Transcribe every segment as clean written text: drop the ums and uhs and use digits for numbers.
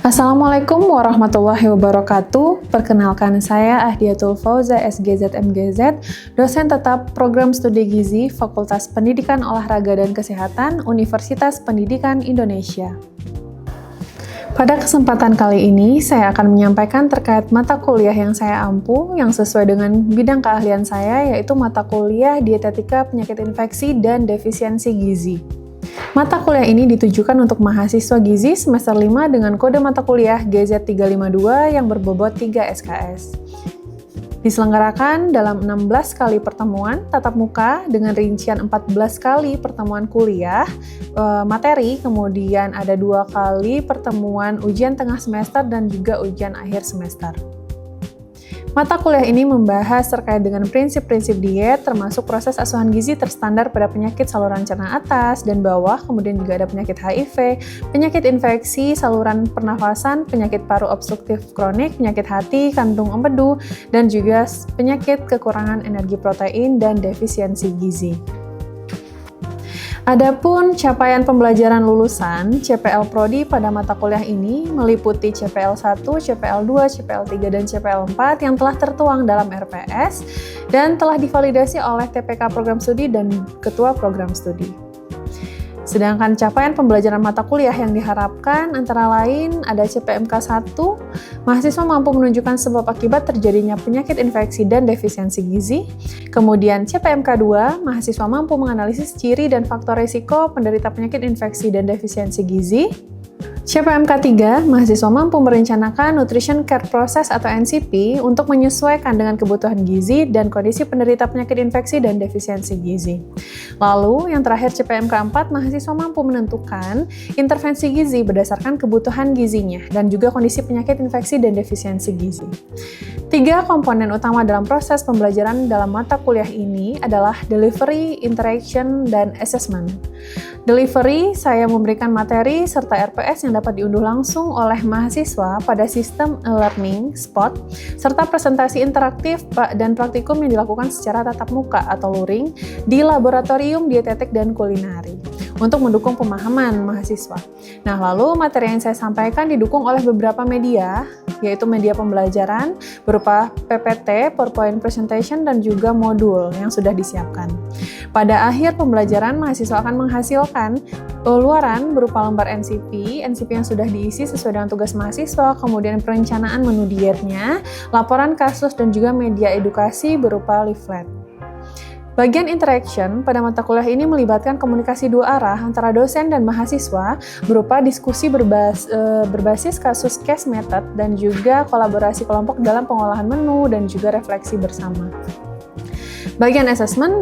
Assalamualaikum warahmatullahi wabarakatuh. Perkenalkan saya Ahdiyatul Fauza SGZ MGZ, dosen tetap Program Studi Gizi Fakultas Pendidikan Olahraga dan Kesehatan Universitas Pendidikan Indonesia. Pada kesempatan kali ini, saya akan menyampaikan terkait mata kuliah yang saya ampu yang sesuai dengan bidang keahlian saya, yaitu mata kuliah Dietetika Penyakit Infeksi dan Defisiensi Gizi. Mata kuliah ini ditujukan untuk mahasiswa gizi semester 5 dengan kode mata kuliah GZ352 yang berbobot 3 SKS. Diselenggarakan dalam 16 kali pertemuan tatap muka dengan rincian 14 kali pertemuan kuliah, materi, kemudian ada 2 kali pertemuan ujian tengah semester dan juga ujian akhir semester. Mata kuliah ini membahas terkait dengan prinsip-prinsip diet, termasuk proses asuhan gizi terstandar pada penyakit saluran cerna atas dan bawah, kemudian juga ada penyakit HIV, penyakit infeksi, saluran pernafasan, penyakit paru obstruktif kronik, penyakit hati, kantung empedu, dan juga penyakit kekurangan energi protein dan defisiensi gizi. Adapun capaian pembelajaran lulusan CPL Prodi pada mata kuliah ini meliputi CPL 1, CPL 2, CPL 3, dan CPL 4 yang telah tertuang dalam RPS dan telah divalidasi oleh TPK Program Studi dan Ketua Program Studi. Sedangkan capaian pembelajaran mata kuliah yang diharapkan antara lain ada CPMK 1, mahasiswa mampu menunjukkan sebab akibat terjadinya penyakit infeksi dan defisiensi gizi. Kemudian CPMK 2, mahasiswa mampu menganalisis ciri dan faktor risiko penderita penyakit infeksi dan defisiensi gizi. CPMK 3, mahasiswa mampu merencanakan Nutrition Care Process atau NCP untuk menyesuaikan dengan kebutuhan gizi dan kondisi penderita penyakit infeksi dan defisiensi gizi. Lalu, yang terakhir CPMK 4, mahasiswa mampu menentukan intervensi gizi berdasarkan kebutuhan gizinya dan juga kondisi penyakit infeksi dan defisiensi gizi. 3 komponen utama dalam proses pembelajaran dalam mata kuliah ini adalah delivery, interaction, dan assessment. Delivery, saya memberikan materi serta RPS yang dapat diunduh langsung oleh mahasiswa pada sistem e-learning spot, serta presentasi interaktif dan praktikum yang dilakukan secara tatap muka atau luring di laboratorium dietetik dan kulinari untuk mendukung pemahaman mahasiswa. Nah, lalu materi yang saya sampaikan didukung oleh beberapa media, yaitu media pembelajaran berupa PPT, PowerPoint Presentation, dan juga modul yang sudah disiapkan. Pada akhir pembelajaran, mahasiswa akan menghasilkan luaran berupa lembar NCP yang sudah diisi sesuai dengan tugas mahasiswa, kemudian perencanaan menu dietnya, laporan kasus, dan juga media edukasi berupa leaflet. Bagian interaction pada mata kuliah ini melibatkan komunikasi 2 arah antara dosen dan mahasiswa berupa diskusi berbasis kasus case method dan juga kolaborasi kelompok dalam pengolahan menu dan juga refleksi bersama. Bagian asesmen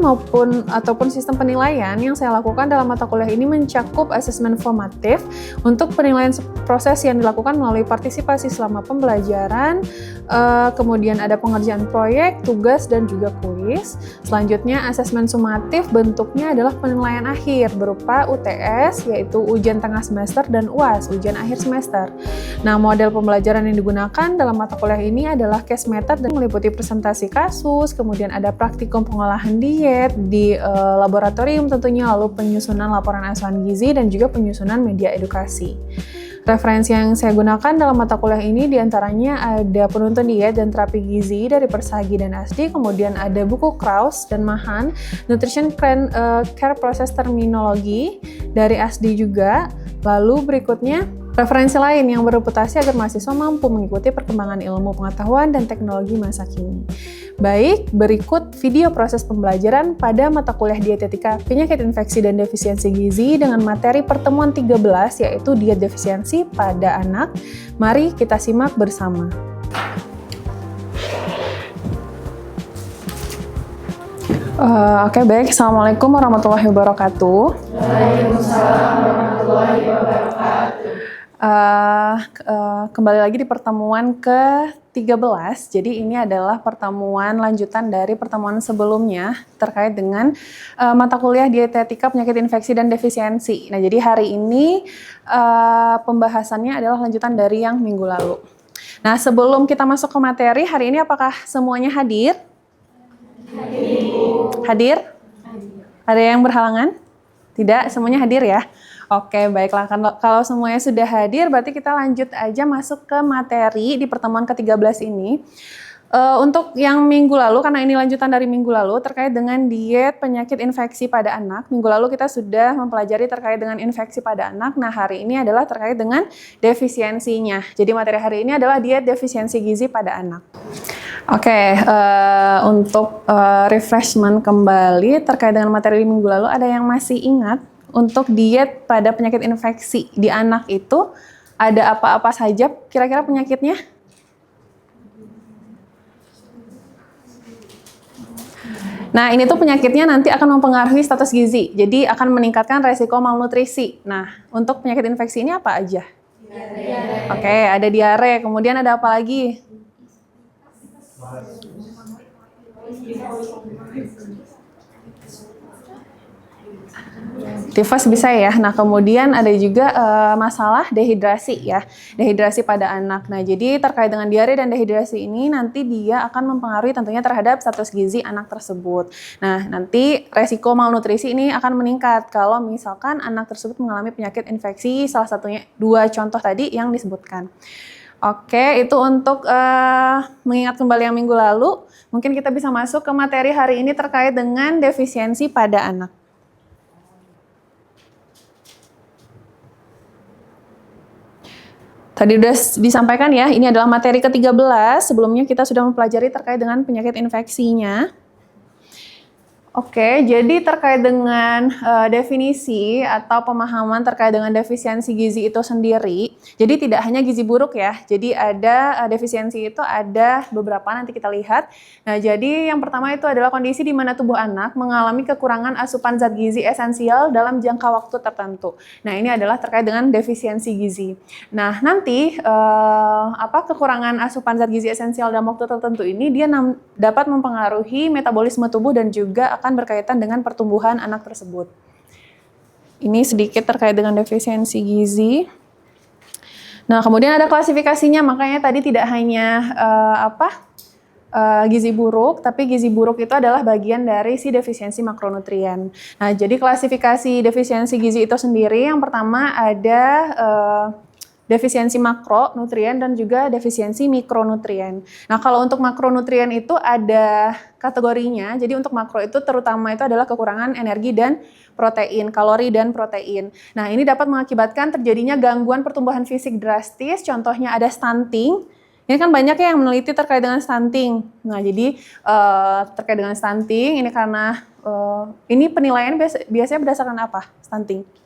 ataupun sistem penilaian yang saya lakukan dalam mata kuliah ini mencakup asesmen formatif untuk penilaian proses yang dilakukan melalui partisipasi selama pembelajaran, kemudian ada pengerjaan proyek, tugas, dan juga kuis. Selanjutnya asesmen sumatif bentuknya adalah penilaian akhir berupa UTS, yaitu ujian tengah semester, dan UAS, ujian akhir semester. Nah, model pembelajaran yang digunakan dalam mata kuliah ini adalah case method dan meliputi presentasi kasus, kemudian ada praktikum pengolahan diet di laboratorium tentunya, lalu penyusunan laporan asuhan gizi dan juga penyusunan media edukasi. Referensi yang saya gunakan dalam mata kuliah ini diantaranya ada Penuntun Diet dan Terapi Gizi dari Persagi dan ASDI, kemudian ada buku Kraus dan Mahan, Nutrition Care Process Terminologi dari ASDI juga. Lalu berikutnya referensi lain yang bereputasi agar mahasiswa mampu mengikuti perkembangan ilmu pengetahuan dan teknologi masa kini. Baik, berikut video proses pembelajaran pada mata kuliah Dietetika Penyakit Infeksi dan Defisiensi Gizi dengan materi pertemuan 13 yaitu diet defisiensi pada anak. Mari kita simak bersama. Oke, baik. Assalamualaikum warahmatullahi wabarakatuh. Waalaikumsalam warahmatullahi wabarakatuh. Kembali lagi di pertemuan ke-13. Jadi ini adalah pertemuan lanjutan dari pertemuan sebelumnya terkait dengan mata kuliah Dietetika Penyakit Infeksi dan Defisiensi. Nah, jadi hari ini pembahasannya adalah lanjutan dari yang minggu lalu. Nah, sebelum kita masuk ke materi, hari ini apakah semuanya hadir? Hadir? Ada yang berhalangan? Tidak, semuanya hadir ya? Oke, baiklah. Kalau semuanya sudah hadir, berarti kita lanjut aja masuk ke materi di pertemuan ke-13 ini. Untuk yang minggu lalu, karena ini lanjutan dari minggu lalu, terkait dengan diet penyakit infeksi pada anak. Minggu lalu kita sudah mempelajari terkait dengan infeksi pada anak. Nah, hari ini adalah terkait dengan defisiensinya. Jadi materi hari ini adalah diet defisiensi gizi pada anak. Oke, untuk refreshment kembali terkait dengan materi minggu lalu, ada yang masih ingat untuk diet pada penyakit infeksi di anak itu ada apa-apa saja kira-kira penyakitnya? Nah, ini tuh penyakitnya nanti akan mempengaruhi status gizi, jadi akan meningkatkan resiko malnutrisi. Nah, untuk penyakit infeksi ini apa aja? Diare. Oke, ada diare, kemudian ada apa lagi? Tifus bisa ya. Nah, kemudian ada juga masalah dehidrasi ya. Dehidrasi pada anak. Nah, jadi terkait dengan diare dan dehidrasi ini nanti dia akan mempengaruhi tentunya terhadap status gizi anak tersebut. Nah, nanti resiko malnutrisi ini akan meningkat kalau misalkan anak tersebut mengalami penyakit infeksi, salah satunya 2 contoh tadi yang disebutkan. Oke, itu untuk mengingat kembali yang minggu lalu. Mungkin kita bisa masuk ke materi hari ini terkait dengan defisiensi pada anak. Tadi sudah disampaikan ya, ini adalah materi ke-13. Sebelumnya kita sudah mempelajari terkait dengan penyakit infeksinya. Oke, jadi terkait dengan definisi atau pemahaman terkait dengan defisiensi gizi itu sendiri, jadi tidak hanya gizi buruk ya, jadi ada defisiensi itu ada beberapa nanti kita lihat. Nah, jadi yang pertama itu adalah kondisi di mana tubuh anak mengalami kekurangan asupan zat gizi esensial dalam jangka waktu tertentu. Nah, ini adalah terkait dengan defisiensi gizi. Nah, nanti kekurangan asupan zat gizi esensial dalam waktu tertentu ini dia dapat mempengaruhi metabolisme tubuh dan juga akan berkaitan dengan pertumbuhan anak tersebut. Ini sedikit terkait dengan defisiensi gizi. Nah, kemudian ada klasifikasinya, makanya tadi tidak hanya gizi buruk, tapi gizi buruk itu adalah bagian dari si defisiensi makronutrien. Nah, jadi klasifikasi defisiensi gizi itu sendiri, yang pertama ada defisiensi makronutrien dan juga defisiensi mikronutrien. Nah, kalau untuk makronutrien itu ada kategorinya. Jadi untuk makro itu terutama itu adalah kekurangan energi dan protein, kalori dan protein. Nah, ini dapat mengakibatkan terjadinya gangguan pertumbuhan fisik drastis. Contohnya ada stunting. Ini kan banyak ya yang meneliti terkait dengan stunting. Nah, jadi terkait dengan stunting ini karena ini penilaian biasanya berdasarkan apa? Stunting.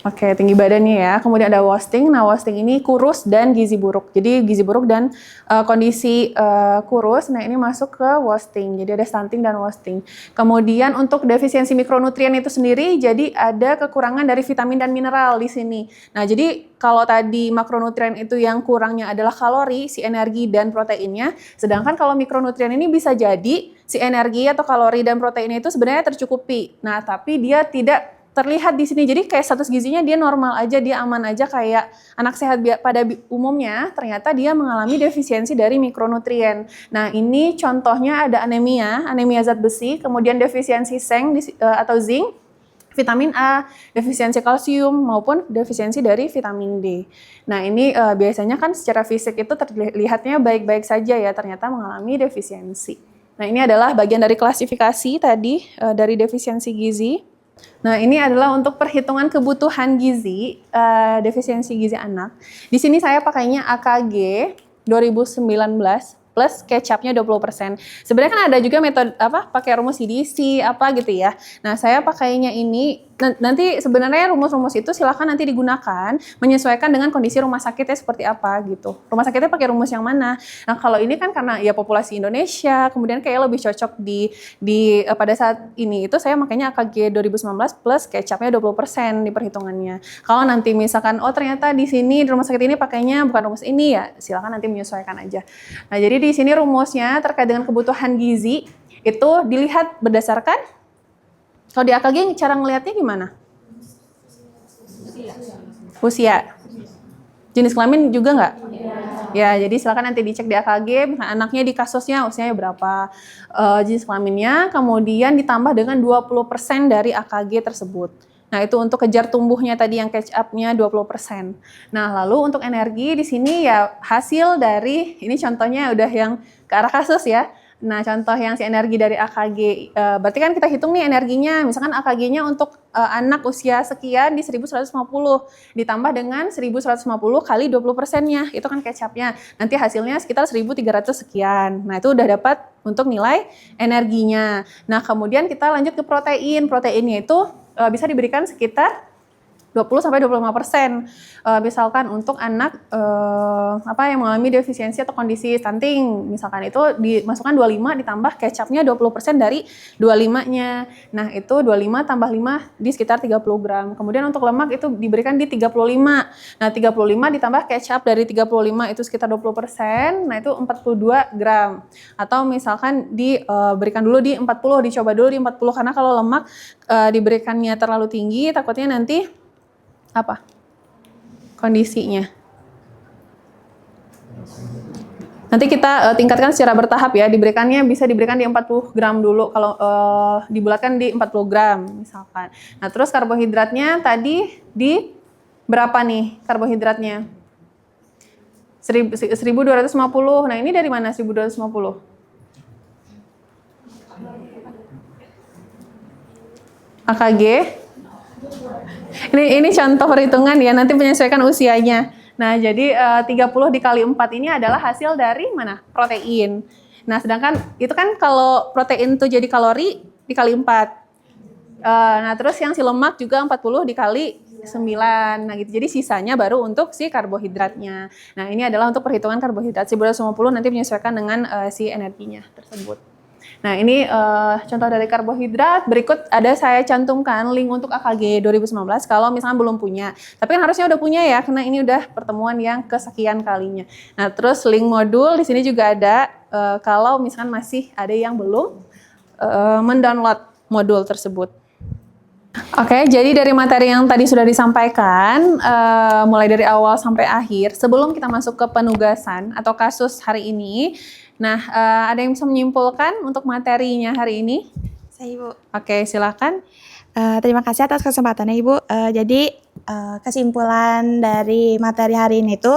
Oke, tinggi badannya ya. Kemudian ada wasting. Nah, wasting ini kurus dan gizi buruk. Jadi gizi buruk dan kondisi kurus. Nah, ini masuk ke wasting. Jadi ada stunting dan wasting. Kemudian untuk defisiensi mikronutrien itu sendiri, jadi ada kekurangan dari vitamin dan mineral di sini. Nah, jadi kalau tadi makronutrien itu yang kurangnya adalah kalori, si energi dan proteinnya. Sedangkan kalau mikronutrien ini bisa jadi si energi atau kalori dan proteinnya itu sebenarnya tercukupi. Nah, tapi dia tidak terlihat di sini. Jadi kayak status gizinya dia normal aja, dia aman aja kayak anak sehat pada umumnya, ternyata dia mengalami defisiensi dari mikronutrien. Nah, ini contohnya ada anemia zat besi, kemudian defisiensi seng atau zinc, vitamin A, defisiensi kalsium maupun defisiensi dari vitamin D. Nah, ini biasanya kan secara fisik itu terlihatnya baik-baik saja ya, ternyata mengalami defisiensi. Nah, ini adalah bagian dari klasifikasi tadi dari defisiensi gizi. Nah, ini adalah untuk perhitungan kebutuhan gizi, defisiensi gizi anak. Di sini saya pakainya AKG 2019 plus kecapnya 20%. Sebenarnya kan ada juga metode pakai rumus CDC gitu ya. Nah, saya pakainya ini nanti sebenarnya rumus-rumus itu silakan nanti digunakan menyesuaikan dengan kondisi rumah sakitnya seperti apa gitu. Rumah sakitnya pakai rumus yang mana? Nah, kalau ini kan karena ya populasi Indonesia, kemudian kayak lebih cocok di pada saat ini itu saya makanya AKG 2019 plus kecapnya 20% di perhitungannya. Kalau nanti misalkan ternyata di sini di rumah sakit ini pakainya bukan rumus ini ya, silakan nanti menyesuaikan aja. Nah, jadi di sini rumusnya terkait dengan kebutuhan gizi itu dilihat berdasarkan, kalau di AKG cara ngelihatnya gimana? Usia. Jenis kelamin juga nggak? Ya, jadi silakan nanti dicek di AKG, misalnya anaknya di kasusnya usianya berapa, jenis kelaminnya, kemudian ditambah dengan 20% dari AKG tersebut. Nah, itu untuk kejar tumbuhnya tadi yang catch up-nya 20%. Nah, lalu untuk energi di sini ya hasil dari, ini contohnya udah yang ke arah kasus ya. Nah, contoh yang si energi dari AKG, berarti kan kita hitung nih energinya, misalkan AKG-nya untuk anak usia sekian di 1150, ditambah dengan 1150 kali 20%-nya, itu kan catch-up-nya. Nanti hasilnya sekitar 1300 sekian. Nah, itu udah dapat untuk nilai energinya. Nah, kemudian kita lanjut ke protein. Proteinnya itu bisa diberikan sekitar 20-25%. Misalkan untuk anak yang mengalami defisiensi atau kondisi stunting, misalkan itu dimasukkan 25 ditambah kecapnya 20% dari 25-nya. Nah, itu 25 tambah 5 di sekitar 30 gram. Kemudian untuk lemak itu diberikan di 35. Nah, 35 ditambah kecap dari 35 itu sekitar 20%. Nah, itu 42 gram. Atau misalkan diberikan dulu di 40, dicoba dulu di 40 karena kalau lemak diberikannya terlalu tinggi takutnya nanti kondisinya. Nanti kita tingkatkan secara bertahap ya, bisa diberikan di 40 gram dulu, kalau dibulatkan di 40 gram misalkan. Nah, terus karbohidratnya tadi di berapa nih karbohidratnya? 1250. Nah, ini dari mana 1250? AKG. Ini contoh perhitungan ya, nanti menyesuaikan usianya. Nah, jadi 30 dikali 4 ini adalah hasil dari mana? Protein. Nah, sedangkan itu kan kalau protein itu jadi kalori dikali 4. Nah, terus yang si lemak juga 40 dikali 9. Nah, gitu. Jadi sisanya baru untuk si karbohidratnya. Nah, ini adalah untuk perhitungan karbohidrat. 1250 nanti menyesuaikan dengan si energinya tersebut. Nah, ini contoh dari karbohidrat. Berikut ada saya cantumkan link untuk AKG 2019 kalau misalnya belum punya. Tapi kan harusnya udah punya ya, karena ini udah pertemuan yang kesekian kalinya. Nah, terus link modul di sini juga ada kalau misalkan masih ada yang belum mendownload modul tersebut. Oke, jadi dari materi yang tadi sudah disampaikan, mulai dari awal sampai akhir, sebelum kita masuk ke penugasan atau kasus hari ini, nah, ada yang bisa menyimpulkan untuk materinya hari ini? Saya Ibu. Oke, silakan. Terima kasih atas kesempatannya Ibu. Jadi kesimpulan dari materi hari ini itu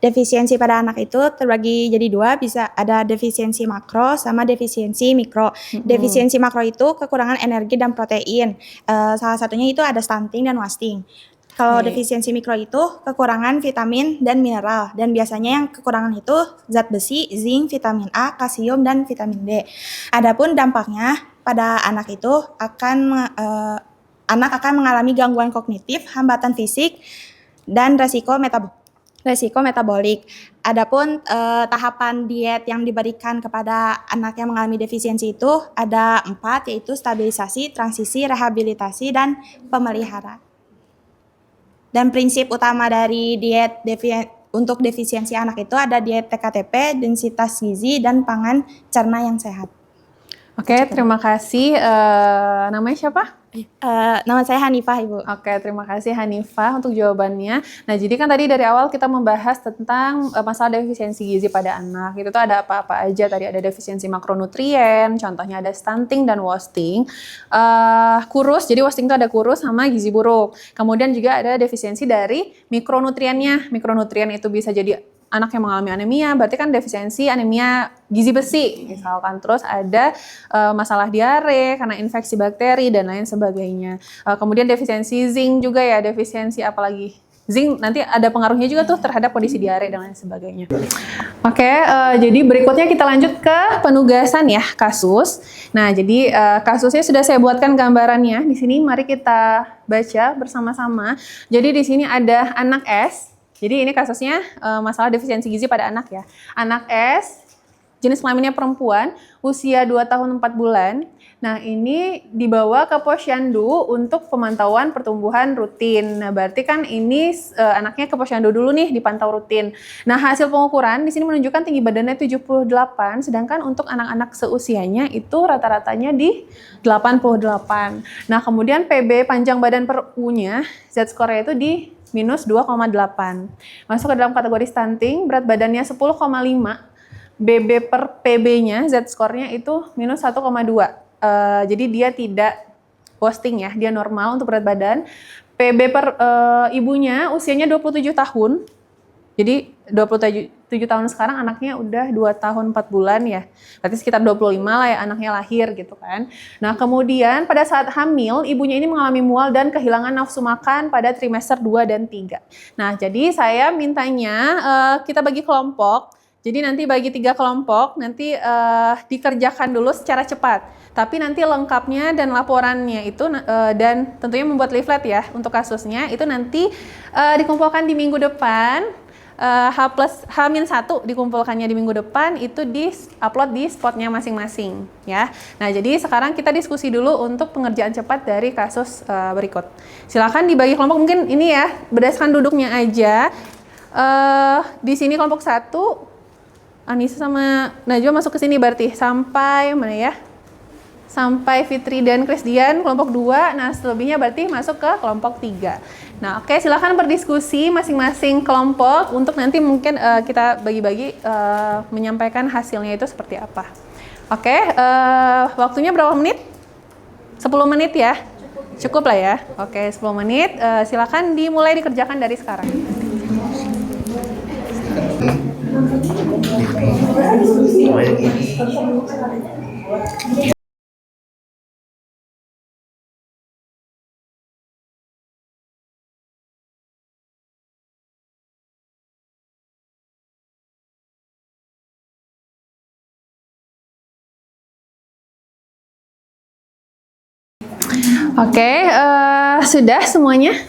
defisiensi pada anak itu terbagi jadi dua, bisa ada defisiensi makro sama defisiensi mikro. Defisiensi makro itu kekurangan energi dan protein. Salah satunya itu ada stunting dan wasting. Kalau defisiensi mikro itu kekurangan vitamin dan mineral, dan biasanya yang kekurangan itu zat besi, zinc, vitamin A, kalsium, dan vitamin D. Adapun dampaknya pada anak itu anak akan mengalami gangguan kognitif, hambatan fisik, dan resiko metabolik. Adapun tahapan diet yang diberikan kepada anak yang mengalami defisiensi itu ada 4, yaitu stabilisasi, transisi, rehabilitasi, dan pemeliharaan. Dan prinsip utama dari diet untuk defisiensi anak itu ada diet TKTP, densitas gizi, dan pangan cerna yang sehat. Oke, terima kasih. Namanya siapa? Nama saya Hanifah, Ibu. Oke, terima kasih Hanifah untuk jawabannya. Nah, jadi kan tadi dari awal kita membahas tentang masalah defisiensi gizi pada anak. Itu tuh ada apa-apa aja. Tadi ada defisiensi makronutrien, contohnya ada stunting dan wasting. Kurus, jadi wasting itu ada kurus sama gizi buruk. Kemudian juga ada defisiensi dari mikronutriennya. Mikronutrien itu bisa jadi anak yang mengalami anemia, berarti kan defisiensi anemia gizi besi misalkan. Terus ada masalah diare karena infeksi bakteri dan lain sebagainya. Kemudian defisiensi zinc juga ya, defisiensi apalagi? Zinc nanti ada pengaruhnya juga tuh terhadap kondisi diare dan lain sebagainya. Oke, jadi berikutnya kita lanjut ke penugasan ya, kasus. Nah, jadi kasusnya sudah saya buatkan gambarannya di sini. Mari kita baca bersama-sama. Jadi di sini ada anak S. Jadi ini kasusnya masalah defisiensi gizi pada anak ya. Anak S, jenis kelaminnya perempuan, usia 2 tahun 4 bulan. Nah, ini dibawa ke posyandu untuk pemantauan pertumbuhan rutin. Nah, berarti kan ini anaknya ke posyandu dulu nih, dipantau rutin. Nah, hasil pengukuran di sini menunjukkan tinggi badannya 78, sedangkan untuk anak-anak seusianya itu rata-ratanya di 88. Nah, kemudian PB panjang badan per U-nya, Z-score-nya itu di minus 2,8. Masuk ke dalam kategori stunting, berat badannya 10,5. BB per PB-nya, Z-score-nya itu minus 1,2. Jadi dia tidak posting ya, dia normal untuk berat badan. PB per ibunya usianya 27 tahun. Jadi 27 tahun sekarang anaknya udah 2 tahun 4 bulan ya. Berarti sekitar 25 lah ya anaknya lahir gitu kan. Nah, kemudian pada saat hamil, ibunya ini mengalami mual dan kehilangan nafsu makan pada trimester 2 dan 3. Nah, jadi saya mintanya kita bagi kelompok. Jadi nanti bagi 3 kelompok, nanti dikerjakan dulu secara cepat. Tapi nanti lengkapnya dan laporannya itu dan tentunya membuat leaflet ya untuk kasusnya itu nanti dikumpulkan di minggu depan. H+H-1 dikumpulkannya di minggu depan itu di-upload di spotnya masing-masing ya. Nah, jadi sekarang kita diskusi dulu untuk pengerjaan cepat dari kasus berikut. Silakan dibagi kelompok, mungkin ini ya berdasarkan duduknya aja. Di sini kelompok 1 Anissa sama Najwa masuk ke sini berarti sampai mana ya? Sampai Fitri dan Krisdian kelompok 2, nah selebihnya berarti masuk ke kelompok 3. Nah, oke, silakan berdiskusi masing-masing kelompok untuk nanti mungkin kita bagi-bagi menyampaikan hasilnya itu seperti apa. Oke, waktunya berapa menit? 10 menit ya? Cukup lah ya? Oke, 10 menit, silakan dimulai dikerjakan dari sekarang. Oke, sudah semuanya?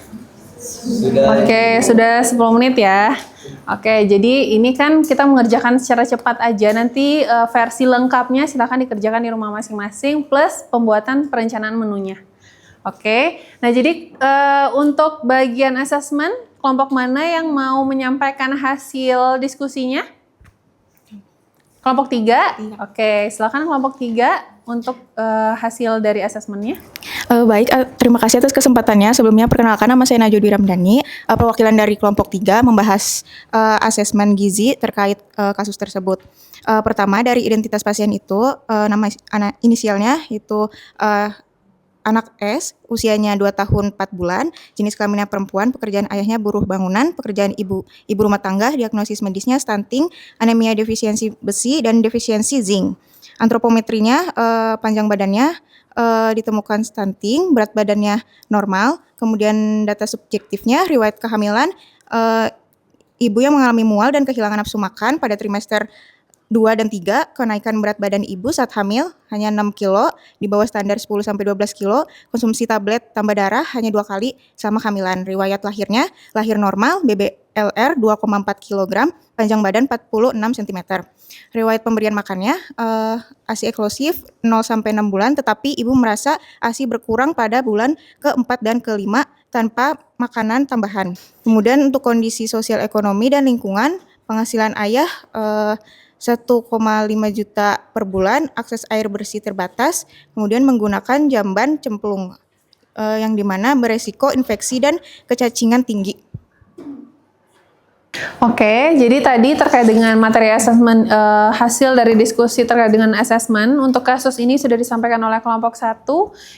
Sudah. Oke, sudah 10 menit ya. Oke, jadi ini kan kita mengerjakan secara cepat aja. Nanti versi lengkapnya silakan dikerjakan di rumah masing-masing plus pembuatan perencanaan menunya. Oke, nah jadi untuk bagian asesmen, kelompok mana yang mau menyampaikan hasil diskusinya? Kelompok 3? Oke, silakan kelompok 3 untuk hasil dari asesmennya. Baik, terima kasih atas kesempatannya. Sebelumnya perkenalkan, nama saya Najwa Dwi Ramdhani, perwakilan dari kelompok 3 membahas asesmen gizi terkait kasus tersebut. Pertama, dari identitas pasien itu, nama inisialnya itu anak S, usianya 2 tahun 4 bulan, jenis kelaminnya perempuan, pekerjaan ayahnya buruh bangunan, pekerjaan ibu rumah tangga, diagnosis medisnya stunting, anemia defisiensi besi, dan defisiensi zinc. Antropometrinya, panjang badannya ditemukan stunting, berat badannya normal, kemudian data subjektifnya, riwayat kehamilan, ibu yang mengalami mual dan kehilangan nafsu makan pada trimester 2 dan 3, kenaikan berat badan ibu saat hamil hanya 6 kilo, di bawah standar 10-12 kilo, konsumsi tablet tambah darah hanya 2 kali sama kehamilan. Riwayat lahirnya, lahir normal, BBLR 2,4 kg, panjang badan 46 cm. Riwayat pemberian makannya, ASI eksklusif 0-6 bulan, tetapi ibu merasa ASI berkurang pada bulan ke-4 dan ke-5 tanpa makanan tambahan. Kemudian untuk kondisi sosial ekonomi dan lingkungan, penghasilan ayah 1,5 juta per bulan, akses air bersih terbatas, kemudian menggunakan jamban cemplung yang dimana beresiko infeksi dan kecacingan tinggi. Oke, jadi tadi terkait dengan materi asesmen, hasil dari diskusi terkait dengan asesmen untuk kasus ini sudah disampaikan oleh kelompok 1.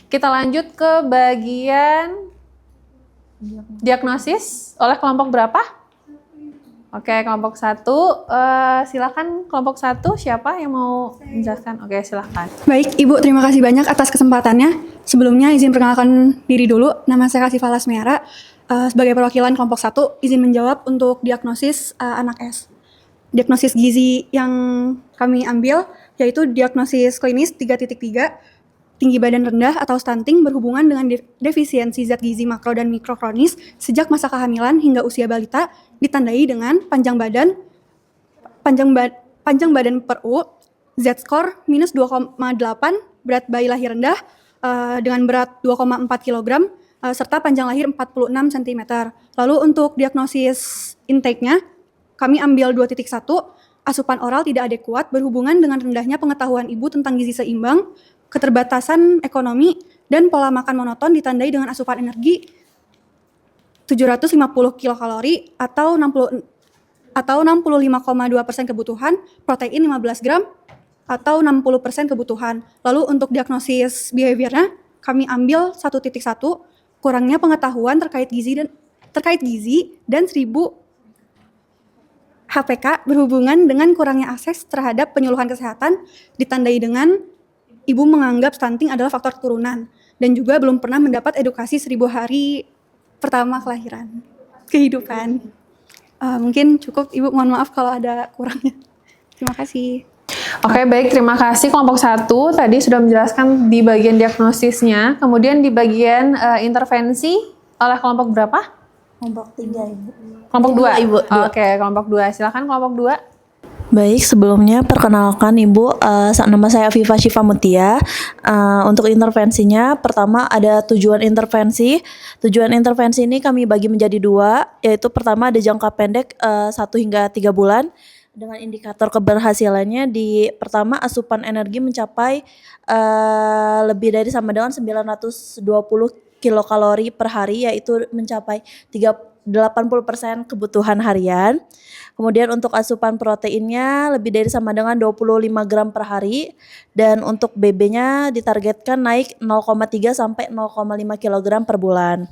Kita lanjut ke bagian diagnosis oleh kelompok berapa? Oke, kelompok 1, silakan kelompok 1, siapa yang mau menjelaskan? Oke, silakan. Baik, Ibu, terima kasih banyak atas kesempatannya. Sebelumnya izin perkenalkan diri dulu, nama saya Kasifah Lasmiara. Sebagai perwakilan kelompok 1, izin menjawab untuk diagnosis anak S. Diagnosis gizi yang kami ambil yaitu diagnosis klinis 3.3, tinggi badan rendah atau stunting berhubungan dengan defisiensi zat gizi makro dan mikro kronis sejak masa kehamilan hingga usia balita, ditandai dengan panjang badan per U Z-score minus 2,8, berat bayi lahir rendah dengan berat 2,4 kg, serta panjang lahir 46 cm. Lalu untuk diagnosis intake-nya, kami ambil 2.1, asupan oral tidak adekuat berhubungan dengan rendahnya pengetahuan ibu tentang gizi seimbang, keterbatasan ekonomi, dan pola makan monoton ditandai dengan asupan energi 750 kilokalori atau 65,2% kebutuhan, protein 15 gram atau 60% kebutuhan. Lalu untuk diagnosis behaviornya, kami ambil 1.1, kurangnya pengetahuan terkait gizi dan 1000 HPK berhubungan dengan kurangnya akses terhadap penyuluhan kesehatan, ditandai dengan ibu menganggap stunting adalah faktor keturunan dan juga belum pernah mendapat edukasi 1000 hari pertama kelahiran, kehidupan. Mungkin cukup, Ibu. Mohon maaf kalau ada kurangnya. Terima kasih. Oke, baik. Terima kasih kelompok 1. Tadi sudah menjelaskan di bagian diagnosisnya. Kemudian di bagian intervensi oleh kelompok berapa? Kelompok 3, Ibu. Kelompok 2? Ibu. Oke, kelompok 2. Silakan kelompok 2. Baik, sebelumnya perkenalkan Ibu, nama saya Viva Syifa Mutia. Untuk intervensinya, pertama ada tujuan intervensi. Tujuan intervensi ini kami bagi menjadi 2, yaitu pertama ada jangka pendek 1 hingga 3 bulan. Dengan indikator keberhasilannya di pertama asupan energi mencapai lebih dari sama dengan 920 kilokalori per hari, yaitu mencapai 80% kebutuhan harian. Kemudian untuk asupan proteinnya lebih dari sama dengan 25 gram per hari, dan untuk BB-nya ditargetkan naik 0,3 sampai 0,5 kg per bulan.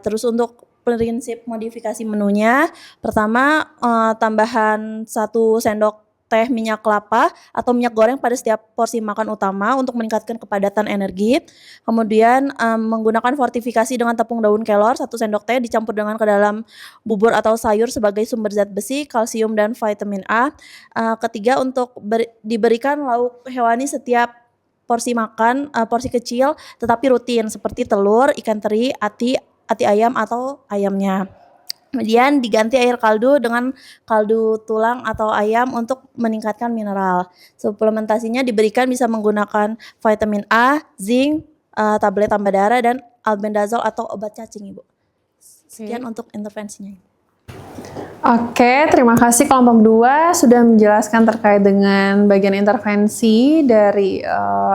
Terus untuk prinsip modifikasi menunya, pertama tambahan 1 sendok teh minyak kelapa atau minyak goreng pada setiap porsi makan utama untuk meningkatkan kepadatan energi. Kemudian menggunakan fortifikasi dengan tepung daun kelor 1 sendok teh dicampur dengan ke dalam bubur atau sayur sebagai sumber zat besi, kalsium, dan vitamin A. Ketiga, untuk diberikan lauk hewani setiap porsi makan, porsi kecil tetapi rutin seperti telur, ikan teri, ati ayam atau ayamnya. Kemudian diganti air kaldu dengan kaldu tulang atau ayam untuk meningkatkan mineral. Suplementasinya diberikan bisa menggunakan vitamin A, zinc, tablet tambah darah, dan albendazole atau obat cacing, Ibu. Sekian untuk intervensinya. Oke, terima kasih kelompok 2 sudah menjelaskan terkait dengan bagian intervensi dari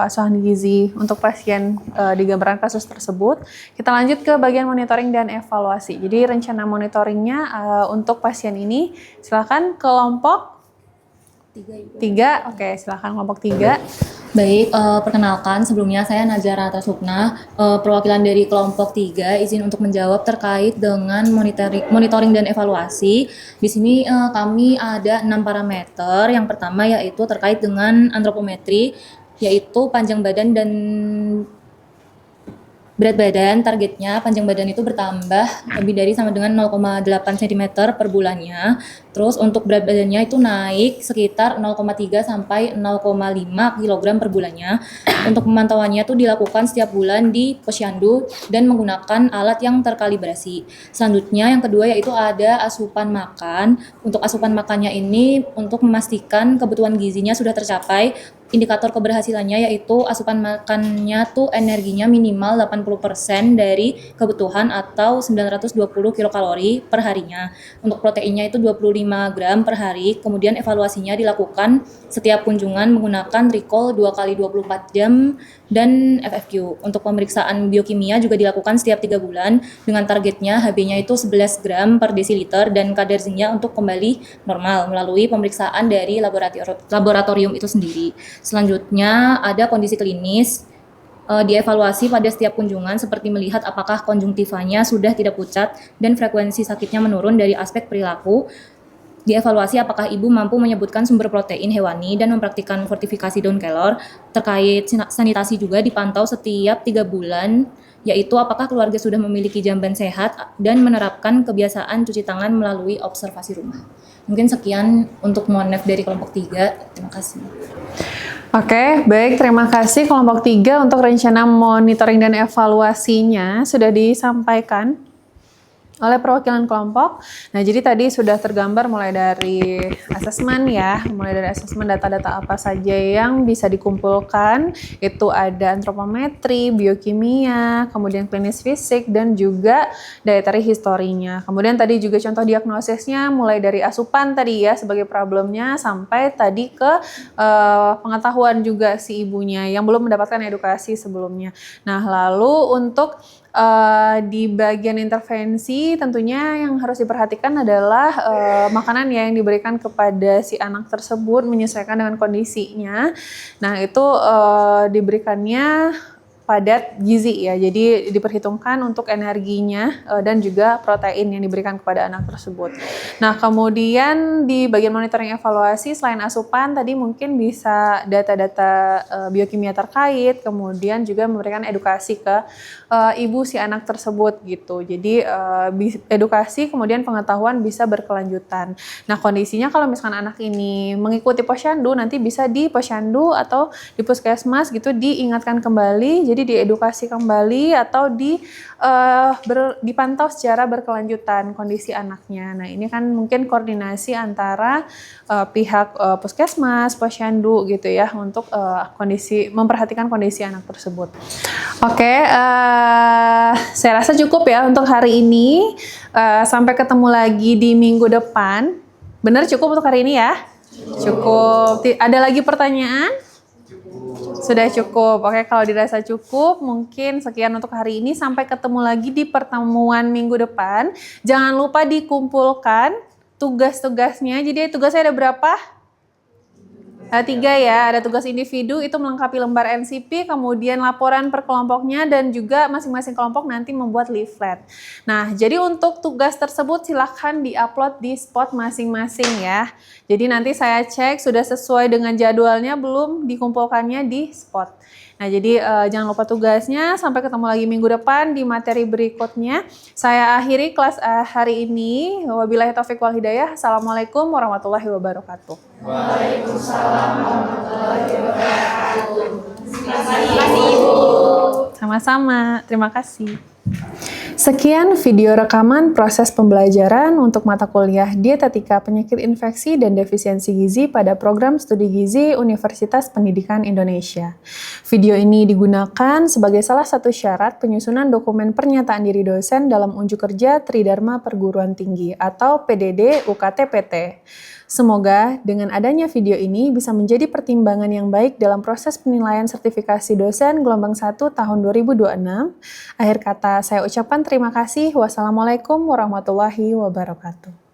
asuhan gizi untuk pasien di gambaran kasus tersebut. Kita lanjut ke bagian monitoring dan evaluasi. Jadi rencana monitoringnya untuk pasien ini, silakan kelompok 3. Oke, silakan kelompok 3. Baik, perkenalkan sebelumnya saya Nazara Tasukna, perwakilan dari kelompok 3, izin untuk menjawab terkait dengan monitoring dan evaluasi. Di sini kami ada 6 parameter. Yang pertama yaitu terkait dengan antropometri, yaitu panjang badan dan berat badan. Targetnya panjang badan itu bertambah lebih dari sama dengan 0,8 cm per bulannya. Terus untuk berat badannya itu naik sekitar 0,3 sampai 0,5 kg per bulannya. Untuk pemantauannya itu dilakukan setiap bulan di posyandu dan menggunakan alat yang terkalibrasi. Selanjutnya yang kedua yaitu ada asupan makan. Untuk asupan makannya ini untuk memastikan kebutuhan gizinya sudah tercapai. Indikator keberhasilannya yaitu asupan makannya tuh energinya minimal 80% dari kebutuhan atau 920 kilokalori per harinya. Untuk proteinnya itu 25 gram per hari. Kemudian evaluasinya dilakukan setiap kunjungan menggunakan recall 2 kali 24 jam dan FFQ. Untuk pemeriksaan biokimia juga dilakukan setiap 3 bulan dengan targetnya HB-nya itu 11 gram per desiliter dan kadar zincnya untuk kembali normal melalui pemeriksaan dari laboratorium itu sendiri. Selanjutnya ada kondisi klinis, dievaluasi pada setiap kunjungan seperti melihat apakah konjungtivanya sudah tidak pucat dan frekuensi sakitnya menurun. Dari aspek perilaku, dievaluasi apakah ibu mampu menyebutkan sumber protein hewani dan mempraktikkan fortifikasi daun kelor. Terkait sanitasi juga dipantau setiap 3 bulan, yaitu apakah keluarga sudah memiliki jamban sehat dan menerapkan kebiasaan cuci tangan melalui observasi rumah. Mungkin sekian untuk monef dari kelompok 3. Terima kasih. Oke, baik. Terima kasih kelompok 3 untuk rencana monitoring dan evaluasinya sudah disampaikan. oleh perwakilan kelompok. Nah, jadi tadi sudah tergambar mulai dari asesmen ya, mulai dari asesmen data-data apa saja yang bisa dikumpulkan. Itu ada antropometri, biokimia, kemudian klinis fisik, dan juga dietary historinya. Kemudian tadi juga contoh diagnosisnya mulai dari asupan tadi ya sebagai problemnya sampai tadi ke pengetahuan juga si ibunya yang belum mendapatkan edukasi sebelumnya. Nah, lalu untuk di bagian intervensi tentunya yang harus diperhatikan adalah makanan yang diberikan kepada si anak tersebut menyesuaikan dengan kondisinya. Nah, itu diberikannya padat gizi ya, jadi diperhitungkan untuk energinya dan juga protein yang diberikan kepada anak tersebut. Nah, kemudian di bagian monitoring evaluasi selain asupan tadi mungkin bisa data-data biokimia terkait, kemudian juga memberikan edukasi ke ibu si anak tersebut gitu. Jadi edukasi kemudian pengetahuan bisa berkelanjutan. Nah, kondisinya kalau misalkan anak ini mengikuti posyandu nanti bisa di posyandu atau di puskesmas gitu diingatkan kembali, jadi diedukasi kembali atau dipantau secara berkelanjutan kondisi anaknya. Nah, ini kan mungkin koordinasi antara pihak puskesmas, posyandu gitu ya untuk memperhatikan kondisi anak tersebut. Oke, saya rasa cukup ya untuk hari ini. Sampai ketemu lagi di minggu depan. Benar cukup untuk hari ini ya? Cukup. Ada lagi pertanyaan? Sudah cukup. Oke, kalau dirasa cukup, mungkin sekian untuk hari ini. Sampai ketemu lagi di pertemuan minggu depan. Jangan lupa dikumpulkan tugas-tugasnya. Jadi tugasnya ada berapa? 3 ya, ada tugas individu itu melengkapi lembar NCP, kemudian laporan per kelompoknya dan juga masing-masing kelompok nanti membuat leaflet. Nah, jadi untuk tugas tersebut silakan di-upload di spot masing-masing ya. Jadi nanti saya cek sudah sesuai dengan jadwalnya belum dikumpulkannya di spot. Nah, jadi jangan lupa tugasnya. Sampai ketemu lagi minggu depan di materi berikutnya. Saya akhiri kelas hari ini. Wabillahi taufiq wal hidayah. Assalamualaikum warahmatullahi wabarakatuh. Waalaikumsalam warahmatullahi wabarakatuh. Terima kasih, Ibu. Sama-sama. Terima kasih. Sekian video rekaman proses pembelajaran untuk mata kuliah Dietetika Penyakit Infeksi dan Defisiensi Gizi pada program studi gizi Universitas Pendidikan Indonesia. Video ini digunakan sebagai salah satu syarat penyusunan dokumen pernyataan diri dosen dalam unjuk kerja Tridharma Perguruan Tinggi atau PDD UKT-PT. Semoga dengan adanya video ini bisa menjadi pertimbangan yang baik dalam proses penilaian sertifikasi dosen gelombang 1 tahun 2026. Akhir kata saya ucapkan terima kasih. Wassalamualaikum warahmatullahi wabarakatuh.